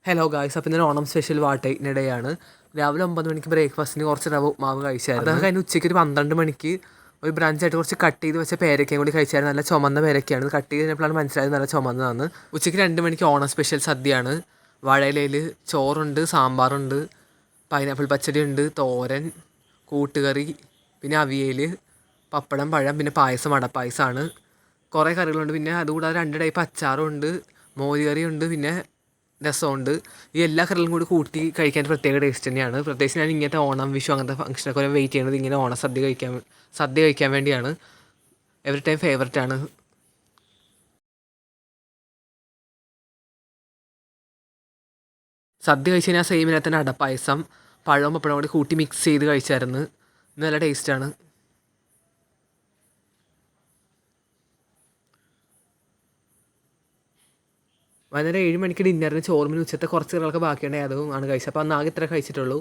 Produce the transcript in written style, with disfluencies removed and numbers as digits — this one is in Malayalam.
ഹലോ ഗായ്സ്, അപ്പോൾ ഇന്നലെ ഓണം സ്പെഷ്യൽ വാട്ടയിനിടെയാണ്. രാവിലെ 9 മണിക്ക് ബ്രേക്ക്ഫാസ്റ്റിന് കുറച്ച് റവ മാവ് കഴിച്ചായിരുന്നു. അത് കഴിഞ്ഞ് ഉച്ചയ്ക്ക് ഒരു 12 മണിക്ക് ഒരു ബ്രഞ്ചായിട്ട് കുറച്ച് കട്ട് ചെയ്ത് വെച്ച പേരക്കയും കൂടി കഴിച്ചായിരുന്നു. നല്ല ചുമന്ന പേരക്കയാണ്. കട്ട് ചെയ്ത് കഴിഞ്ഞപ്പോഴാണ് മനസ്സിലായത് നല്ല ചുമന്നതാണ്. ഉച്ചയ്ക്ക് 2 മണിക്ക് ഓണം സ്പെഷ്യൽ സദ്യയാണ്. വാഴയിലയിൽ ചോറുണ്ട്, സാമ്പാറുണ്ട്, പൈനാപ്പിൾ പച്ചടിയുണ്ട്, തോരൻ, കൂട്ടുകറി, പിന്നെ അവിയൽ, പപ്പടം, പഴം, പിന്നെ പായസം, അടപ്പായസമാണ്. കുറേ കറികളുണ്ട്. പിന്നെ അതുകൂടാതെ 2 ടൈപ്പ് അച്ചാറുണ്ട്, മോരുകറിയുണ്ട്, പിന്നെ രസമുണ്ട്. ഈ എല്ലാ കറികളും കൂടി കൂട്ടി കഴിക്കാൻ പ്രത്യേക ടേസ്റ്റ് തന്നെയാണ്. പ്രത്യേകിച്ച് ഞാൻ ഇങ്ങനത്തെ ഓണം, വിഷു അങ്ങനത്തെ ഫംഗ്ഷനൊക്കെ വെയിറ്റ് ചെയ്യുന്നത് ഇങ്ങനെ സദ്യ കഴിക്കാൻ വേണ്ടിയാണ്. എവറി ടൈം ഫേവററ്റ് ആണ്. സദ്യ കഴിച്ച് കഴിഞ്ഞാൽ സെയിമിനെ തന്നെ അടപ്പായസം, പഴവും പപ്പടവും കൂടി കൂട്ടി മിക്സ് ചെയ്ത് കഴിച്ചായിരുന്നു. നല്ല ടേസ്റ്റാണ്. വൈകുന്നേരം 7 മണിക്ക് ഡിന്നറിന് ചോറുമിന് ഉച്ചത്തെ കുറച്ച് കറികളൊക്കെ ബാക്കിയുണ്ടെങ്കിൽ അതും ആണ് കഴിച്ചത്. അപ്പോൾ അന്ന് ആകെ ഇത്ര കഴിച്ചിട്ടുള്ളൂ.